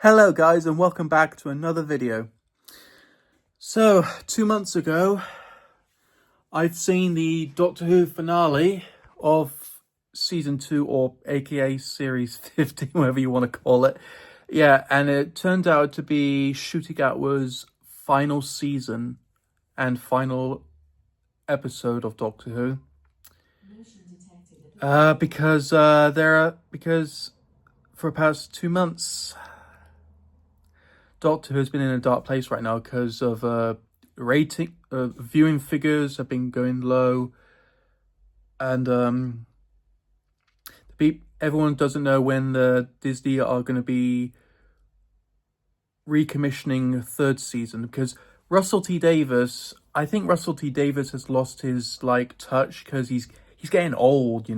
Hello guys and welcome back to another video. So, 2 months ago, I've seen the Doctor Who finale of season 2 or aka series 15, whatever you want to call it. Yeah, and it turned out to be Ncuti Gatwa's final season and final episode of Doctor Who. Because for the past 2 months Doctor Who has been in a dark place right now because of viewing figures have been going low, and everyone doesn't know when the Disney are going to be recommissioning a third season because I think Russell T Davies has lost his touch because he's getting old.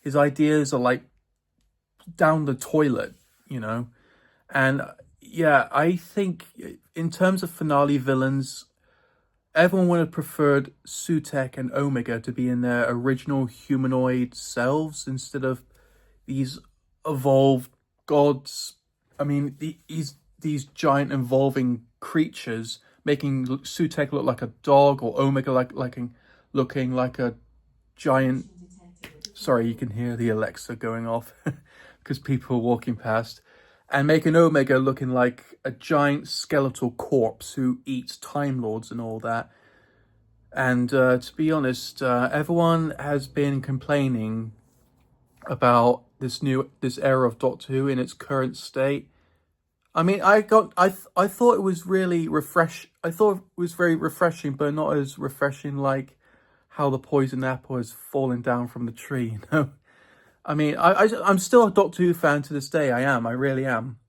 His ideas are down the toilet. And yeah, I think in terms of finale villains, everyone would have preferred Sutekh and Omega to be in their original humanoid selves instead of these evolved gods. I mean, these giant evolving creatures, making Sutekh look like a dog, or Omega looking like a giant. Sorry, you can hear the Alexa going off because people are walking past. And making Omega looking like a giant skeletal corpse who eats Time Lords and all that. And to be honest, everyone has been complaining about this era of Doctor Who in its current state. I mean, I thought it was really I thought it was very refreshing, but not as refreshing like how the poison apple has fallen down from the tree. I mean, I'm still a Doctor Who fan to this day. I really am.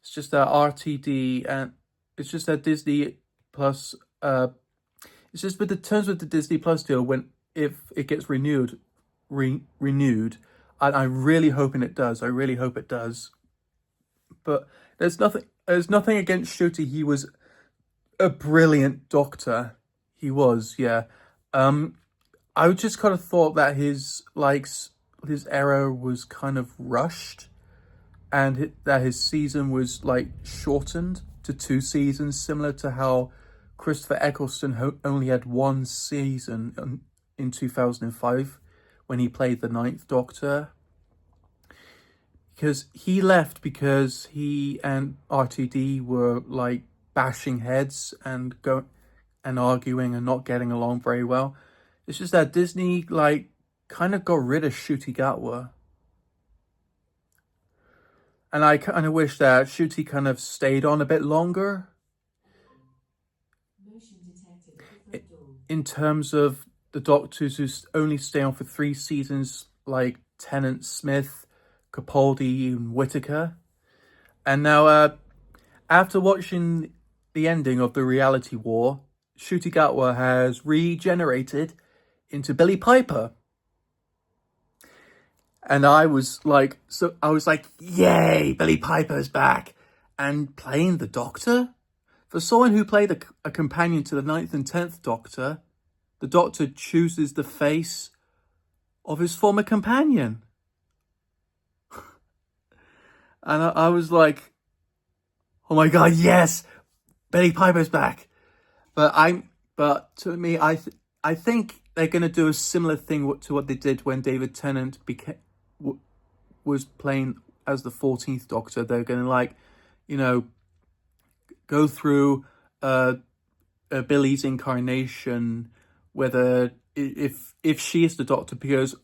It's just that RTD and it's just that Disney Plus. It's just with the terms with the Disney Plus deal, if it gets renewed, and I'm really hoping it does. I really hope it does. But there's nothing against Ncuti. He was a brilliant Doctor. He was, yeah. I just kind of thought that his era was kind of rushed, and that his season was shortened to 2 seasons, similar to how Christopher Eccleston only had 1 season in 2005 when he played the Ninth Doctor. Because he left because he and RTD were bashing heads and arguing and not getting along very well. It's just that Disney kind of got rid of Ncuti Gatwa. And I kind of wish that Ncuti kind of stayed on a bit longer. In terms of the Doctors who only stay on for 3 seasons, like Tennant, Smith, Capaldi, and Whittaker. And now, after watching the ending of the Reality War, Ncuti Gatwa has regenerated into Billie Piper. And I was like, yay, Billie Piper's back. And playing the Doctor? For someone who played a companion to the 9th and 10th Doctor, the Doctor chooses the face of his former companion. And I was like, oh my God, yes, Billie Piper's back. But to me, I think they're going to do a similar thing to what they did when David Tennant was playing as the 14th Doctor. They're going to go through Billie's incarnation, whether if she is the Doctor, because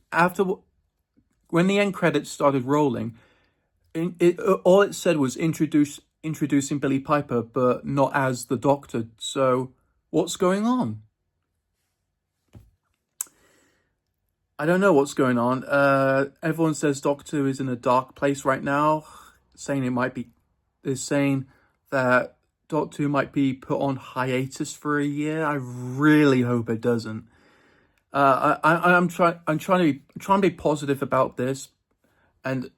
when the end credits started rolling, all it said was introducing Billie Piper, but not as the Doctor. So what's going on? I don't know what's going on. Everyone says Doctor Who is in a dark place right now, they're saying that Doctor Who might be put on hiatus for a year. I really hope it doesn't. I'm trying to be positive about this, and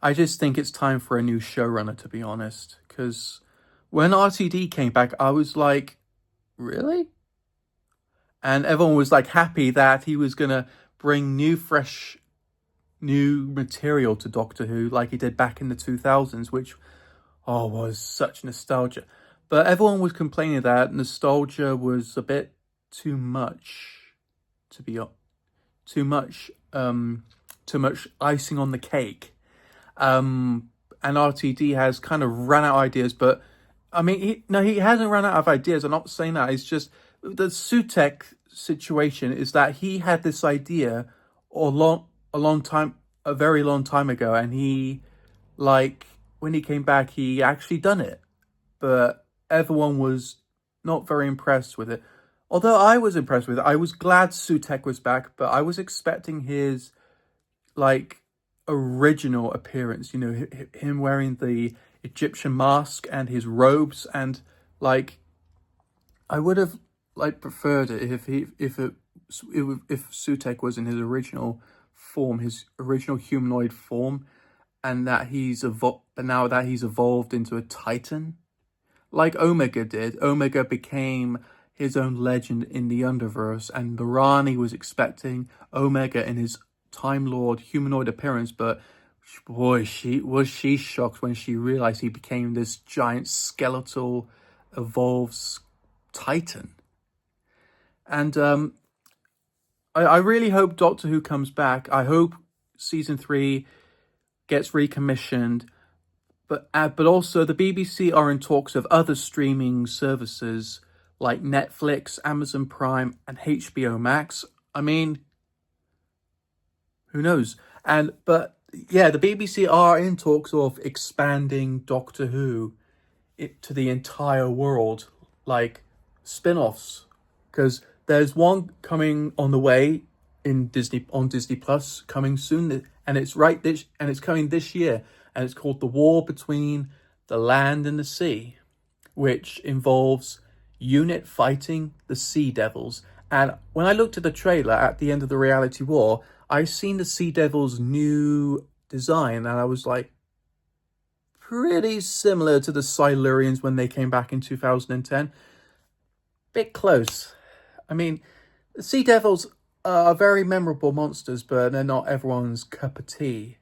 I just think it's time for a new showrunner, to be honest. Because when RTD came back, I was like, really? And everyone was like happy that he was gonna bring new, fresh, new material to Doctor Who, like he did back in the 2000s, which was such nostalgia. But everyone was complaining that nostalgia was a bit too much, to be too much, too much icing on the cake. And RTD has kind of run out of ideas, but I mean, he hasn't run out of ideas. I'm not saying that. It's just the Sutek situation is that he had this idea a very long time ago, and he, like, when he came back, he actually done it, but everyone was not very impressed with it. Although I was impressed with it, I was glad Sutek was back, but I was expecting his, like, original appearance. You know, him wearing the Egyptian mask and his robes, and like, I would have like preferred it if Sutek was in his original form, his original humanoid form, and that but now that he's evolved into a Titan, like Omega did. Omega became his own legend in the Underverse, and the Rani was expecting Omega in his Time Lord humanoid appearance, but boy, she shocked when she realized he became this giant skeletal evolved Titan. And I really hope Doctor Who comes back. I hope season 3 gets recommissioned, but also the BBC are in talks of other streaming services like Netflix, Amazon Prime, and HBO Max. I mean, who knows? But yeah, the BBC are in talks of expanding Doctor Who to the entire world, like spin-offs, because there's one coming on the way on Disney Plus coming soon, and it's coming this year, and it's called The War Between the Land and the Sea, which involves UNIT fighting the Sea Devils. And when I looked at the trailer at the end of the reality war, I seen the Sea Devils' new design, and I was like, pretty similar to the Silurians when they came back in 2010. Bit close. I mean, the Sea Devils are very memorable monsters, but they're not everyone's cup of tea,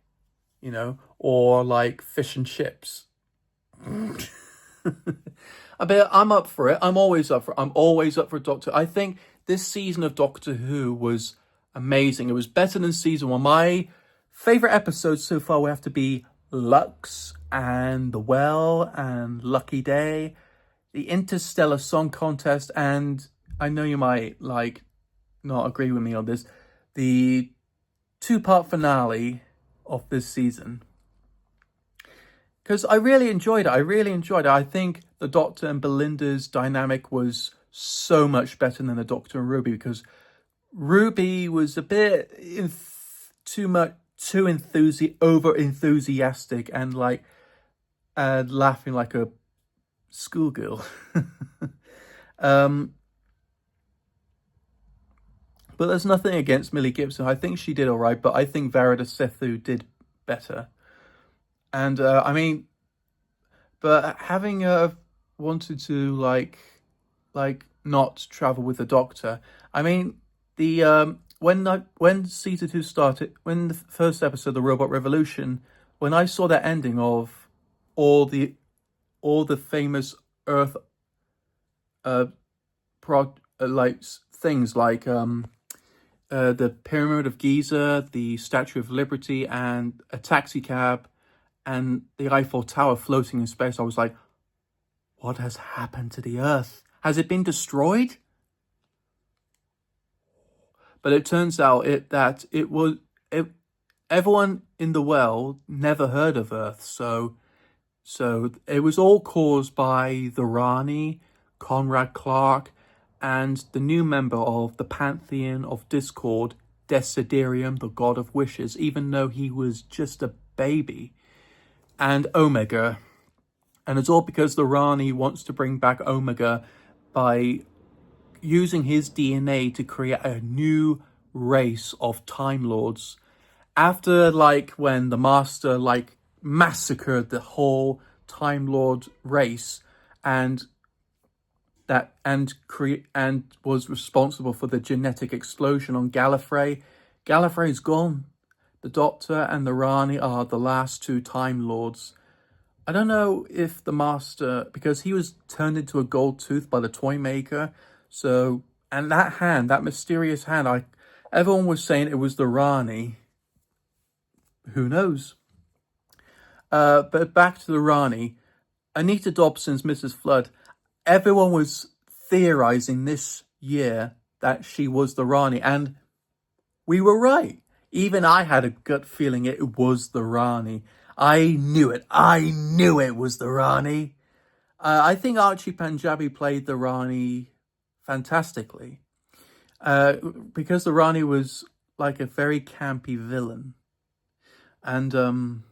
you know, or like fish and chips. I'm up for it. I'm always up for Doctor. I think this season of Doctor Who was amazing. It was better than season 1. My favorite episodes so far will have to be Lux and The Well and Lucky Day, the Interstellar Song Contest, and I know you might like not agree with me on this, the 2-part finale of this season. Because I really enjoyed it. I think the Doctor and Belinda's dynamic was so much better than the Doctor and Ruby, because Ruby was a bit too over enthusiastic and like laughing like a schoolgirl. But there's nothing against Millie Gibson. I think she did all right, but I think Verida Sethu did better. And I mean, but having wanted to like not travel with the Doctor, I mean, the when season 2 started, when the first episode, the Robot Revolution, when I saw that ending of all the famous Earth like things like the Pyramid of Giza, the Statue of Liberty, and a taxi cab, and the Eiffel Tower floating in space, I was like, what has happened to the Earth? Has it been destroyed? But it turns out that everyone in the world never heard of Earth, so it was all caused by the Rani, Conrad Clark, and the new member of the Pantheon of Discord, Desiderium, the God of Wishes, even though he was just a baby, and Omega. And it's all because the Rani wants to bring back Omega by using his DNA to create a new race of Time Lords. After, like, when the Master, like, massacred the whole Time Lord race, and that and was responsible for the genetic explosion on Gallifrey. Gallifrey's gone. The Doctor and the Rani are the last two Time Lords. I don't know if the Master, because he was turned into a gold tooth by the Toymaker, so, and that hand, that mysterious hand, everyone was saying it was the Rani. Who knows? But back to the Rani. Anita Dobson's Mrs. Flood. Everyone was theorizing this year that she was the Rani, and we were right. Even I had a gut feeling it was the Rani. I knew it. I knew it was the Rani. I think Archie Panjabi played the Rani fantastically. Because the Rani was like a very campy villain. And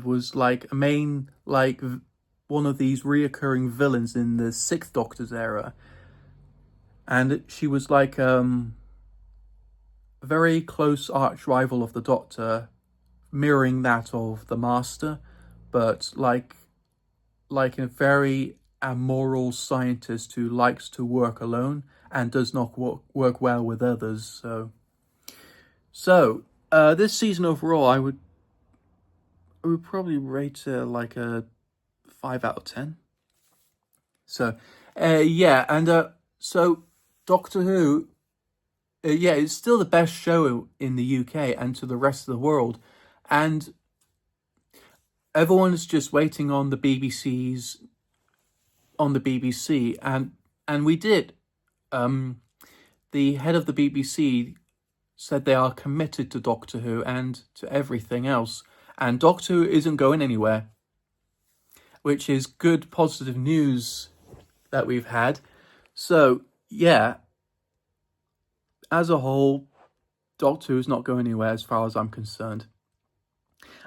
was like a main, like one of these reoccurring villains in the Sixth Doctor's era. And she was like a very close arch rival of the Doctor, mirroring that of the Master, but like a very amoral scientist who likes to work alone and does not work well with others. So this season overall, I would probably rate it like a 5 out of 10. So yeah, and so Doctor Who, yeah, it's still the best show in the UK and to the rest of the world. And everyone's just waiting on the BBC, and we did. The head of the BBC said they are committed to Doctor Who and to everything else, and Doctor Who isn't going anywhere, which is good, positive news that we've had. So yeah, as a whole, Doctor Who is not going anywhere as far as I'm concerned.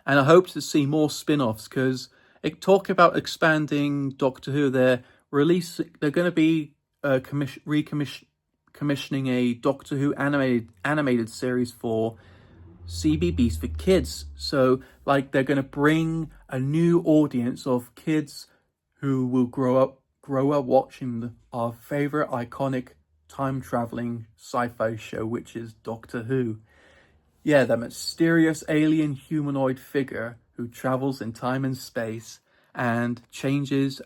And I hope to see more spin-offs, because talk about expanding Doctor Who. They're going to be commissioning a Doctor Who animated series for CBeebies for kids. So like they're going to bring a new audience of kids who will grow up watching our favorite iconic time traveling sci-fi show, which is Doctor Who. Yeah, the mysterious alien humanoid figure who travels in time and space and changes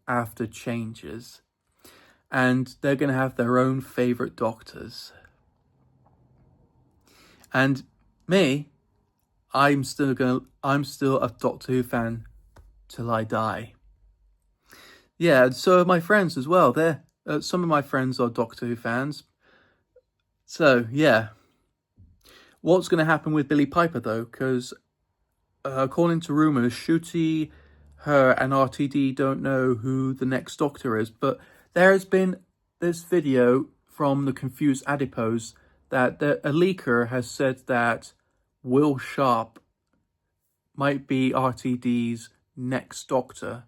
after changes. And they're going to have their own favorite doctors. And me, I'm still a Doctor Who fan till I die. Yeah, and so are my friends as well. Some of my friends are Doctor Who fans. So, yeah. What's going to happen with Billie Piper, though? Because according to rumours, Ncuti, her, and RTD don't know who the next Doctor is. But there has been this video from the Confused Adipose that a leaker has said that Will Sharp might be RTD's next Doctor.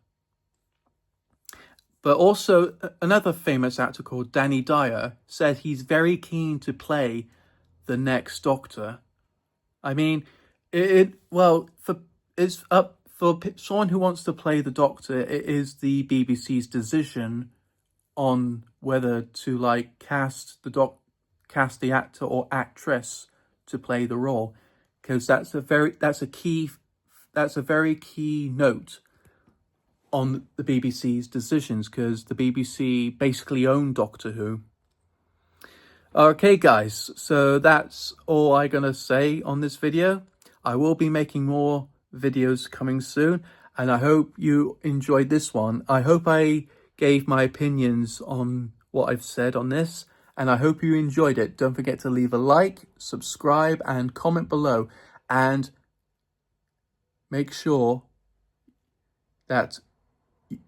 But also, another famous actor called Danny Dyer said he's very keen to play the next Doctor. I mean, it's up for someone who wants to play the Doctor. It is the BBC's decision on whether to cast the actor or actress to play the role, because that's a very key note on the BBC's decisions, because the BBC basically own Doctor Who. Okay guys, so that's all I'm gonna say on this video. I will be making more videos coming soon, and I hope you enjoyed this one. I hope I gave my opinions on what I've said on this, and I hope you enjoyed it. Don't forget to leave a like, subscribe, and comment below, and make sure that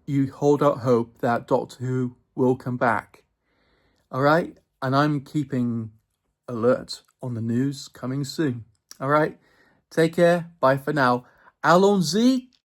you hold out hope that Doctor Who will come back. Alright? And I'm keeping alert on the news coming soon. Alright? Take care. Bye for now. Allons-y.